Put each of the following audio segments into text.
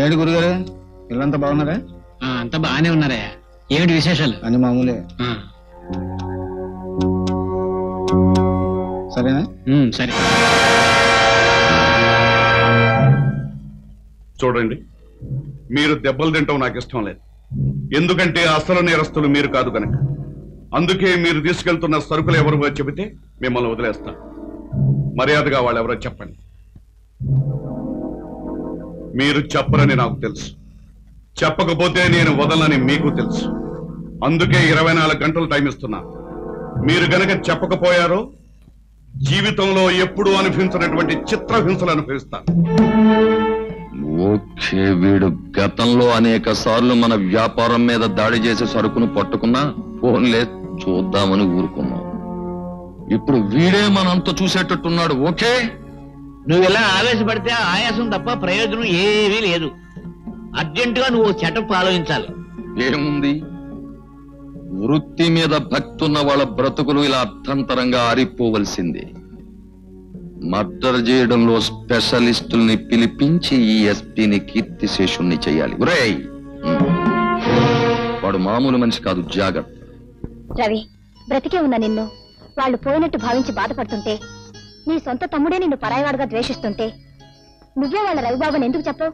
ఏడు గురుగారు ఇల్లంతా బాగున్నారా? అంతా బాగానే ఉన్నారా? ఏమిటి విశేషాలు? అని మామూలే. సరేనా? సరే. చూడండి, మీరు దెబ్బలు తింటాం నాకు ఇష్టం లేదు. ఎందుకంటే అసలు నేరస్తులు మీరు కాదు కనుక. అందుకే మీరు తీసుకెళ్తున్న సరుకులు ఎవరు చెబితే మిమ్మల్ని వదిలేస్తాం. మర్యాదగా వాళ్ళు ఎవరో చెప్పండి. మీరు చెప్పరని నాకు తెలుసు, చెప్పకపోతే నేను వదలని మీకు తెలుసు. అందుకే 24 గంటలు టైం ఇస్తున్నా. మీరు గనక చెప్పకపోయారో జీవితంలో ఎప్పుడూ అనుభవించినటువంటి చిత్రహింసలు అనుభవిస్తారు. ఓకే, వీడు గతంలో అనేక సార్లు మన వ్యాపారం మీద దాడి చేసే సరుకును పట్టుకున్నా ఫోన్లే చూద్దామని ఊరుకున్నాం. ఇప్పుడు వీడే మనంతా చూసేటట్టున్నాడు. ఓకే, నువ్వు ఇలా ఆవేశపడితే ఆయాసం తప్ప ప్రయోజనం ఏమీ లేదు. అర్జెంటుగా నువ్వు సెటప్ ఆలోచించాలి. ఏముంది, వృత్తి మీద భక్తున్న వాళ్ళ బ్రతుకులు ఇలా అర్థంతరంగా ఆరిపోవలసిందే. మర్డర్ చేయడంలో స్పెషలిస్టుల్ని పిలిపించి ఈ ఎస్పీని కీర్తిశేషుణ్ణి చేయాలి. ఒరేయ్, వాడు మామూలు మనిషి కాదు, జాగ్రత్త. రవి, బ్రతికే ఉన్న నిన్ను వాళ్ళు పోయినట్టు భావించి బాధపడుతుంటే, నీ సొంత తమ్ముడే నిన్ను పరాయవాడుగా ద్వేషిస్తుంటే నువ్వే వాళ్ళ రవిబాబుని ఎందుకు చెప్పవు?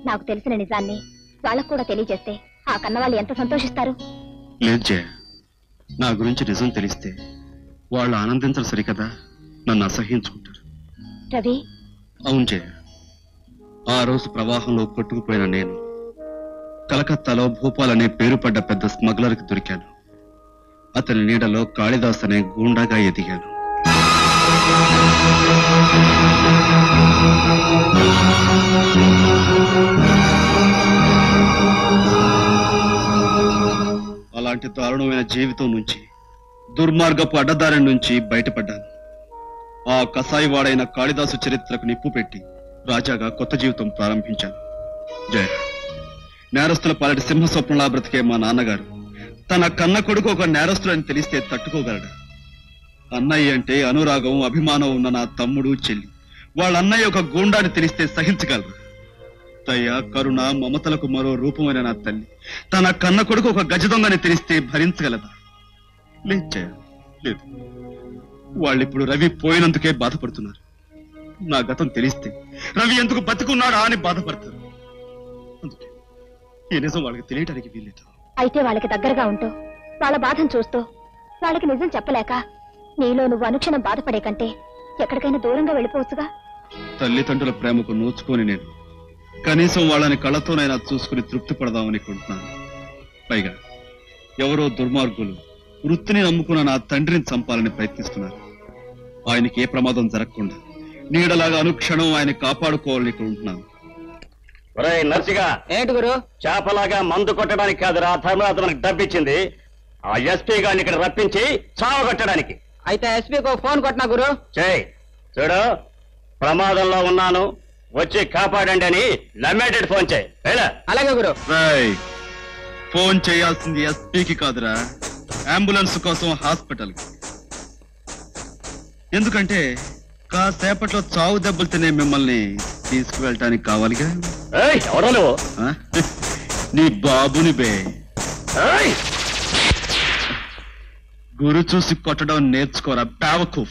నాకు తెలిసిన నిజాన్ని వాళ్ళకు కూడా తెలియజేస్తే ఆ కన్నవాళ్ళు ఎంత సంతోషిస్తారు. లేదు జయ, నా గురించి నిజం తెలిస్తే వాళ్ళు ఆనందించరు సరికదా, నన్ను అసహ్యించుకుంటారు. రవి, అవును జయ, ఆ రోజు ప్రవాహంలో కొట్టుకుపోయిన నేను కలకత్తాలో భూపాల్ అనే పేరు పడ్డ పెద్ద స్మగ్లర్కి దొరికాను. అతని నీడలో కాళిదాస్ అనే గూండాగా ఎదిగాను. అలాంటి దారుణమైన జీవితం నుంచి, దుర్మార్గపు అడ్డదారి నుంచి బయటపడ్డాను. ఆ కసాయివాడైన కాళిదాసు చరిత్రకు నిప్పు పెట్టి రాజాగా కొత్త జీవితం ప్రారంభించాను. జయ, నేరస్తుల పాలటి సింహ స్వప్నంలా బ్రతికే మా నాన్నగారు తన కన్న కొడుకు ఒక నేరస్తులని తెలిస్తే తట్టుకోగలడా? అన్నయ్య అంటే అనురాగం, అభిమానం ఉన్న నా తమ్ముడు, చెల్లి, వాళ్ళ అన్నయ్య ఒక గూండాని తెలిస్తే సహించగలరు? దయ, కరుణ, మమతలకు మరో రూపమైన నా తల్లి తన కన్న కొడుకు ఒక గజ దొంగని తెలిస్తే భరించగలదా? లేదు జయ, లేదు. వాళ్ళిప్పుడు రవి పోయినందుకే బాధపడుతున్నారు. నా గతం తెలిస్తే రవి ఎందుకు బతుకున్నాడా అని బాధపడతారు. అందుకే ఈ నిజం వాళ్ళకి తెలియటానికి వీల్లేదు. అయితే వాళ్ళకి దగ్గరగా ఉంటూ వాళ్ళ బాధను చూస్తూ వాళ్ళకి నిజం చెప్పలేక నీలో నువ్వు అనుక్షణం బాధపడే కంటే ఎక్కడికైనా దూరంగా వెళ్ళిపోవచ్చుగా. తల్లిదండ్రుల ప్రేమకు నోచుకొని నేను కనీసం వాళ్ళని కళ్ళతోనైనా చూసుకుని తృప్తి పడదామని కొంటున్నాను. పైగా ఎవరో దుర్మార్గులు వృత్తిని నమ్ముకున్న నా తండ్రిని చంపాలని ప్రయత్నిస్తున్నారు. ఆయనకి ఏ ప్రమాదం జరగకుండా నీడలాగా అనుక్షణం ఆయన కాపాడుకోవాలని కొంటున్నాను. నర్సిగా, ఏంటి గురు? చేపలాగా మందు కొట్టడానికి కాదురా ధర్మరాజు మనకు డబ్బిచ్చింది. ఆ ఎస్పీ గారిని ఇక్కడ రప్పించి చావు కొట్టడానికి. అయితే ఎస్పీకి ఫోన్ కొట్టినా గురు. చేయి. చూడు, ప్రమాదంలో ఉన్నాను, వచ్చి కాపాడండి అని లమ్మేటెడ్ ఫోన్ చేయి. అలాగే గురు. ఫోన్ చేయాల్సింది ఎస్పీకి కాదురా, అంబులెన్స్ కోసం హాస్పిటల్. ఎందుకంటే కాసేపట్లో చావు దెబ్బలు తినే మిమ్మల్ని తీసుకువెళ్ళటానికి కావాలిగా. ఎవరో నువ్వు? నీ బాబుని బే. గురు చూసి కొట్టడం నేర్చుకోరా బేవకు.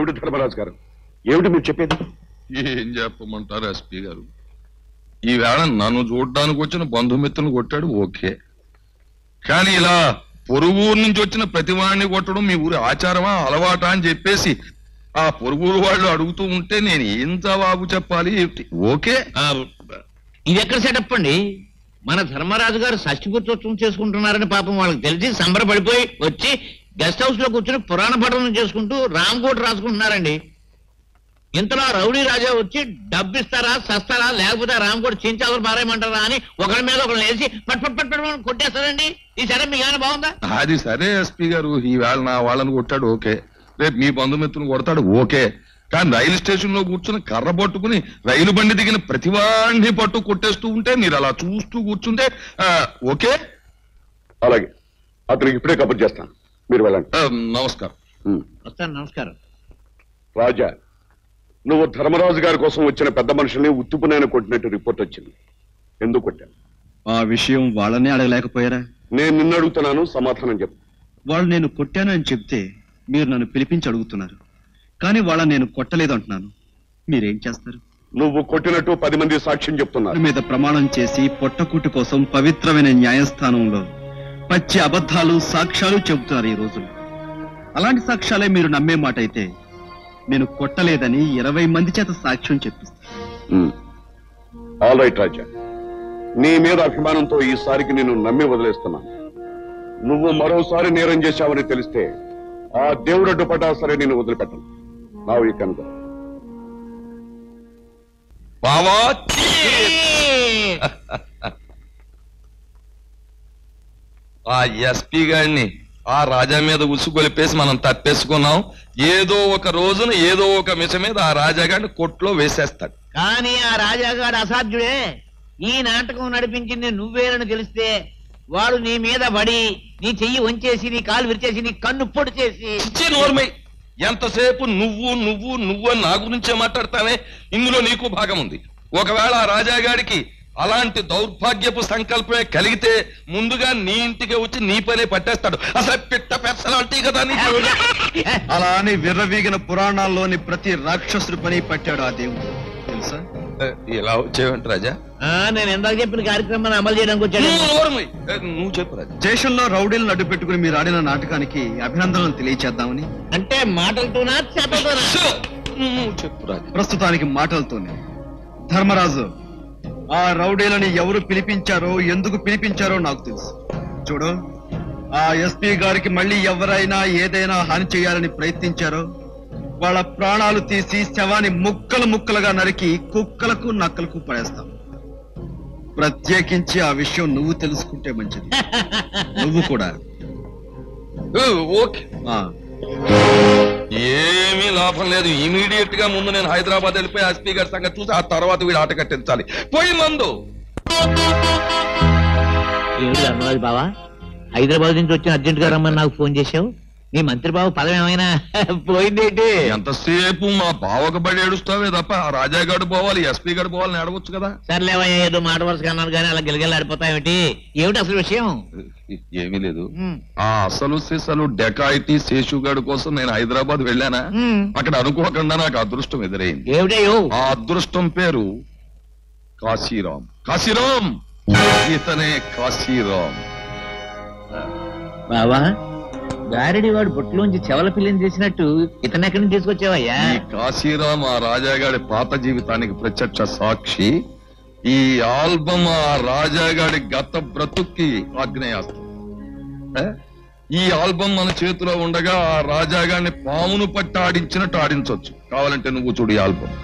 ఏమిటి ధర్మరాజు గారు, ఏమిటి మీరు చెప్పేది? ఏం చెప్పమంటారు ఎస్పీ గారు? ఈవేళ నన్ను చూడడానికి వచ్చిన బంధుమిత్రులను కొట్టాడు, ఓకే. కానీ ఇలా పొరుగురు నుంచి వచ్చిన ప్రతి వాడిని కొట్టడం మీ ఊరి ఆచారమా, అలవాటా అని చెప్పేసి ఆ పొరుగురు వాళ్ళు అడుగుతూ ఉంటే నేను ఏం జవాబు చెప్పాలి? ఓకే. ఇది ఎక్కడ సెటప్ అండి? మన ధర్మరాజు గారు షష్ఠిపూర్తోత్సవం చేసుకుంటున్నారని పాపం వాళ్ళకి తెలిసి సంబరపడిపోయి వచ్చి గెస్ట్ హౌస్ లో కూర్చొని పురాణ పఠనం చేసుకుంటూ రామకోట రాసుకుంటున్నారండి. ఇంతలో రౌడీ రాజా వచ్చి డబ్బిస్తారా సస్తారా లేకపోతే రామకోట చించాలు పారేయమంటారా అని ఒకరి మీద ఒకరిని వేసి పట్ పట్ పట్ పట్ కొట్టేస్తారండి. ఈ సరే మీకు ఏమైనా బాగుందా? అది సరే ఎస్పీ గారు, ఈవేళ నా వాళ్ళని కొట్టాడు, ఓకే. రేపు మీ బంధుమిత్రులను కొడతాడు, ఓకే. కానీ రైలు స్టేషన్ లో కూర్చుని కర్ర పట్టుకుని రైలు బండి దిగిన ప్రతివాడిని పట్టు కొట్టేస్తూ ఉంటే మీరు అలా చూస్తూ కూర్చుంటే ఓకే. అలాగే, అతనికి ఇప్పుడే కబుర్ చేస్తాను, మీరు వెళ్ళండి. నమస్కారం. వస్తాను. నమస్కారం. రాజా, నువ్వు ధర్మరాజు గారి కోసం వచ్చిన పెద్ద మనుషుల్ని ఉత్తుపునైన కొట్టినట్టు రిపోర్ట్ వచ్చింది. ఎందుకు కొట్టాను? ఆ విషయం వాళ్ళనే అడగలేకపోయారా? నేను నిన్ను అడుగుతున్నాను, సమాధానం చెప్పు. వాళ్ళు నేను కొట్టాను అని చెప్తే మీరు నన్ను పిలిపించి అడుగుతున్నారు, కానీ వాళ్ళని నేను కొట్టలేదు అంటున్నాను. మీరేం చేస్తారు? నువ్వు కొట్టినట్టు 10 మంది సాక్ష్యం చెప్తున్నారు. మీద ప్రమాణం చేసి పొట్టకూటి కోసం పవిత్రమైన న్యాయస్థానంలో పచ్చి అబద్ధాలు సాక్ష్యాలు చెబుతున్నారు ఈ రోజుల్లో. అలాంటి సాక్ష్యాలే మీరు నమ్మే మాట అయితే నేను కొట్టలేదని 20 మంది చేత సాక్ష్యం చెప్పిస్తాను. ఆల్ రైట్ రాజా, నీ మీద అభిమానంతో ఈసారికి నేను నమ్మి వదిలేస్తున్నాను. నువ్వు మరోసారి నేరం చేశావని తెలిస్తే ఆ దేవుడు అడ్డుపడ్డా సరే నేను వదిలిపెట్టను. నావు ఈ కనుక బావా ఆ ఎస్పీ గారిని ఆ రాజా మీద ఉసుగొలిపేసి మనం తప్పేసుకున్నాం. ఏదో ఒక రోజున ఏదో ఒక మిష మీద ఆ రాజా గారిని కొట్లో వేసేస్తాడు. కానీ ఆ రాజాగాడు అసాధ్యుడే. ఈ నాటకం నడిపించింది నువ్వేనని తెలిస్తే వాడు నీ మీద పడి నీ చెయ్యి వంచేసి నీ కాలు విరిచేసి నీ కన్ను పొడి చేసి నోర్మై, ఎంతసేపు నువ్వు నువ్వు నువ్వు అని నా గురించే మాట్లాడతానే, ఇందులో నీకు భాగం ఉంది. ఒకవేళ ఆ రాజాగాడికి అలాంటి దౌర్భాగ్యపు సంకల్పమే కలిగితే ముందుగా నీ ఇంటికి వచ్చి నీ పనే పట్టేస్తాడు. అసలు పిట్ట పెర్సనాలిటీ కదా. అలా అని విర్రవీగిన పురాణాల్లోని ప్రతి రాక్షసుడి పని పట్టాడు ఆ దేవుడు, తెలుసా? ఇలా వచ్చేవంటి రాజా? నేను ఎందాక చెప్పిన కార్యక్రమాన్ని అమలు చేయడానికి వచ్చాను. నువ్వు చెప్పు రాజా. దేశంలో రౌడీలను అడ్డు పెట్టుకుని మీరు ఆడిన నాటకానికి అభినందనలు తెలియచేద్దామని. అంటే మాటలతోనా చేపలతోనా? నువ్వు చెప్పు రాజా. ప్రస్తుతానికి మాటలతోనే. ధర్మరాజు, ఆ రౌడీలని ఎవరు పిలిపించారో ఎందుకు పిలిపించారో నాకు తెలుసు. చూడు, ఆ ఎస్పీ గారికి మళ్ళీ ఎవరైనా ఏదైనా హాని చేయాలని ప్రయత్నించారో వాళ్ళ ప్రాణాలు తీసి శవాన్ని ముక్కలు ముక్కలుగా నరికి కుక్కలకు నక్కలకు పడేస్తాం. ప్రత్యేకించి ఆ విషయం నువ్వు తెలుసుకుంటే మంచిది. నువ్వు కూడా. ఓకే, ఏమీ లాభం లేదు. ఇమీడియట్ గా ముందు నేను హైదరాబాద్ వెళ్ళిపోయి ఎస్పీ గారి సంగతి చూసి ఆ తర్వాత వీడు ఆట కట్టించాలి. పోయి మందు. ధర్మరాజు బావా, హైదరాబాద్ నుంచి వచ్చిన అర్జెంట్ గా రమ్మని నాకు ఫోన్ చేశావు. నీ మంత్రి బాబు పదం ఏమైనా పోయిందేంటి? ఎంతసేపు మా బావకు బడి ఏడుస్తావే తప్ప ఆ రాజాగాడు పోవాలి ఎస్పీ గారు పోవాలని అడగొచ్చు కదా. సర్లేవయ్యా, ఏదో మాట వరుసగా అన్నాను కానీ అలా గిలగిల ఆడిపోతావేమిటి? ఏమిటి అసలు విషయం? ఏమీ లేదు. ఆ అసలు సిసలు డెకాయిటీ శేషుగాడు కోసం నేను హైదరాబాద్ వెళ్ళానా, అక్కడ అనుకోకుండా నాకు అదృష్టం ఎదురైంది. ఏమిటయ్యో? ఆ అదృష్టం పేరు కాశీరాం. కాశీరాం, ఇతనే కాశీరాం. బావా, గారిడి వాడు బొట్టులోంచి చెవల పిల్లని చేసినట్టు ఇతను ఎక్కడి నుంచి తీసుకొచ్చావయ్యా? ఈ కాశీరాం ఆ రాజాగాడి పాత జీవితానికి ప్రత్యక్ష సాక్షి. ఈ ఆల్బమ్ ఆ రాజాగాడి గత బ్రతుక్కి ఆగ్నేయాస్త్రం. ఈ ఆల్బమ్ మన చేతిలో ఉండగా ఆ రాజాగాడిని పామును పట్టి ఆడించినట్టు ఆడించవచ్చు. కావాలంటే నువ్వు చూడు ఈ ఆల్బమ్.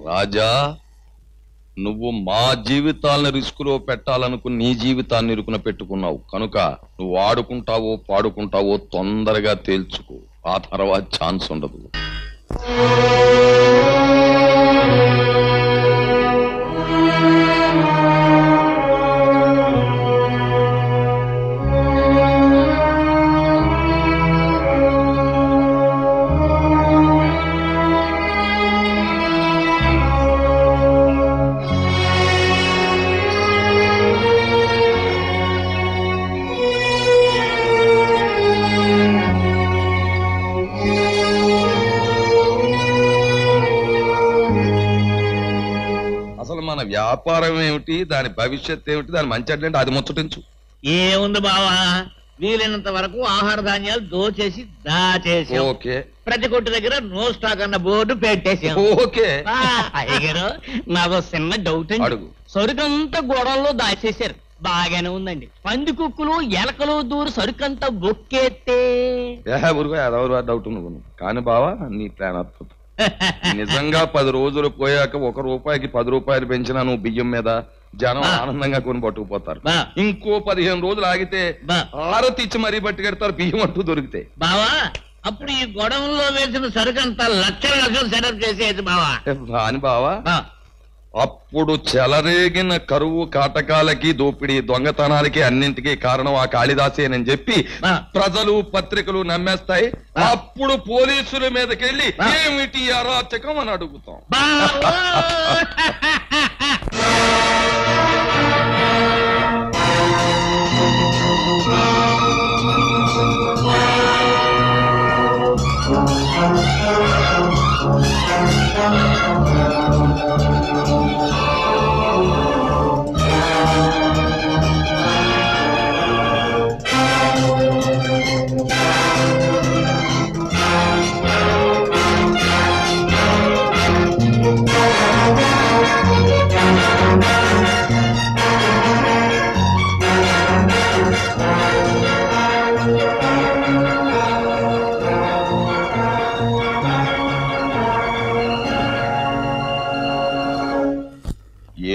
రాజా, నువ్వు మా జీవితాలను రిస్కులో పెట్టాలనుకుని నీ జీవితాన్ని ఇరుకున పెట్టుకున్నావు కనుక నువ్వు ఆడుకుంటావో పాడుకుంటావో తొందరగా తేల్చుకో. ఆ తర్వాత ఛాన్స్ ఉండదు. వ్యాపారం ఏమిటి, దాని భవిష్యత్ ఏమిటి, దాని మంచి అంటే అది ముచ్చటించు. ఏముంది బావా, వీలైనంత వరకు ఆహార ధాన్యాలు దోచేసి దాచేసాం. ఓకే ప్రతి కొట్టు దగ్గర నో స్టాక్ అన్న బోర్డు పెట్టేసాం. ఓకే అయ్యగారు నాదో చిన్న డౌట్ అండి. అడుగు. సరుకంతా గోడల్లో దాచేశారు, బాగానే ఉందండి. పంది కుక్కులు ఎలకలు దూరు సరుకంతా బొక్కేస్తే ఊరుకో ఎదవరు డౌట్ నువ్వు. కానీ బావా నీ ప్లాన్ అద్భుతం. నిజంగా 10 రోజులు పోయాక 1 రూపాయికి 10 రూపాయలు పెంచినా నువ్వు బియ్యం మీద జనం ఆనందంగా కొని పట్టుకుపోతారు. ఇంకో 15 రోజులు ఆగితే ఆరతి ఇచ్చి మరీ పట్టుకెడతారు బియ్యం అంటూ దొరికితే. బావా అప్పుడు ఈ గొడవల్లో వేసిన సరుకంతా లక్షలు సెటప్ చేసేది బావా. అని బావా అప్పుడు చెలరేగిన కరువు కాటకాలకి దోపిడీ దొంగతనాలకి అన్నింటికీ కారణం ఆ కాళిదాసేనని చెప్పి ప్రజలు పత్రికలు నమ్మేస్తాయి. అప్పుడు పోలీసుల మీదకెళ్ళి ఏమిటి అరాచకం అని అడుగుతాం.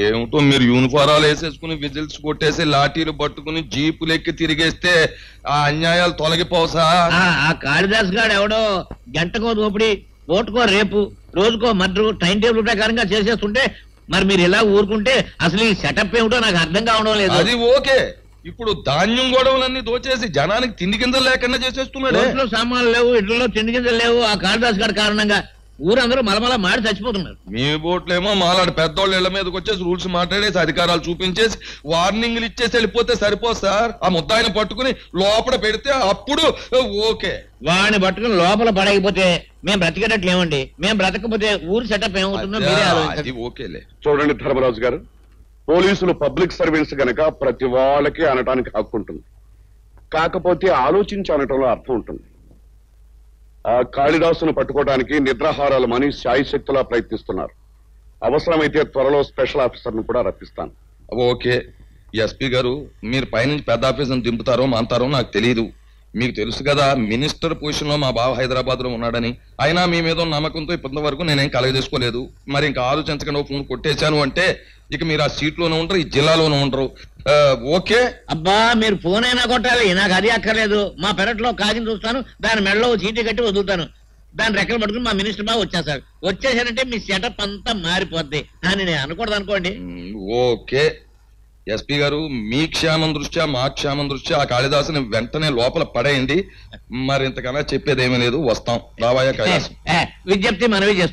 ఏమిటో మీరు యూనిఫారాలు వేసేసుకుని విజిల్స్ కొట్టేసి లాఠీలు పట్టుకుని జీపులు ఎక్కి తిరిగేస్తే ఆ అన్యాయాలు తొలగిపోసా. ఆ కాళిదాస్ గాడు ఎవడో గంటకో దోపిడి, ఓటుకో రేపు, రోజుకో మర్డరు టైం టేబుల్ ప్రకారంగా చేసేస్తుంటే మరి మీరు ఇలా ఊరుకుంటే అసలు ఈ సెటప్ ఏమిటో నాకు అర్థం కావడం లేదు. అది ఓకే, ఇప్పుడు ధాన్యం గొడవలన్నీ దోచేసి జనానికి తిండి గింజలు లేకుండా చేసేస్తున్నాడు. ఇంట్లో సామాన్లు లేవు, ఇంట్లో తిండి గింజలు లేవు. ఆ కాళిదాస్ గారి కారణంగా ఊరందరూ మలమల మాడి చచ్చిపోతున్నారు. మీ బోట్లేమో మాలాడు పెద్దోళ్ళు ఇళ్ల మీదకి వచ్చేసి రూల్స్ మాట్లాడేసి అధికారాలు చూపించేసి వార్నింగ్లు ఇచ్చేసి వెళ్ళిపోతే సరిపోదు సార్. ఆ ముద్దాయిన పట్టుకుని లోపల పెడితే అప్పుడు ఓకే. వాడిని పట్టుకుని లోపల పడకపోతే మేము బ్రతికేటట్లు ఏమండి? మేము బ్రతకపోతే ఊరు సెటప్ ఏమవుతుందో మీరే ఆలోచించండి. అది ఓకేలే. చూడండి ధర్మరాజు గారు, పోలీసులు పబ్లిక్ సర్వీస్ గనక ప్రతి వాళ్ళకి అనటానికి హక్కు ఉంటుంది. కాకపోతే ఆలోచించి అనటంలో అర్థం ఉంటుంది. ఆ కాళిదాసును పట్టుకోవడానికి నిద్రాహారాలు మని శాయశక్తులా ప్రయత్నిస్తున్నారు. అవసరమైతే త్వరలో స్పెషల్ ఆఫీసర్ను కూడా రప్పిస్తాను. ఓకే ఎస్పీ గారు, మీరు పైనుంచి పెద్ద ఆఫీసర్ని దింపుతారో మాంతారో నాకు తెలియదు. మీకు తెలుసు కదా మినిస్టర్ పొజిషన్ లో మా బావ హైదరాబాద్ లో ఉన్నాడని. అయినా మీ మీద నమ్మకంతో ఇప్పటి వరకు నేనేం కలగజేసుకోలేదు. మరి ఇంకా ఆలోచించకుండా ఫోన్ కొట్టేశాను అంటే ఇక మీరు ఆ సీట్ లోనే ఉండరు, ఈ జిల్లాలోనే ఉండరు. ఓకే అబ్బా మీరు ఫోన్ అయినా కొట్టాలి, నాకు అది అక్కర్లేదు. మా పెరట్లో కాగితం చూస్తాను, దాని మెడలో చీటీ కట్టి వదులుతాను. దాని రెక్కలు పట్టుకుని మా మినిస్టర్ బాగా వచ్చేసారు. వచ్చేసారంటే మీ సెటప్ అంతా మారిపోద్ది అని నేను అనకూడదు అనుకోండి. ఓకే ఎస్పీ గారు, మీ క్షేమం దృష్ట్యా మా క్షేమం దృష్ట్యా ఆ కాళిదాసుని వెంటనే లోపల పడేయండి. మరి ఇంతకన్నా చెప్పేది ఏమీ లేదు. వస్తాం రావయ్య కైలాసం. విజ్ఞప్తి మనవి చేస్తున్నాను.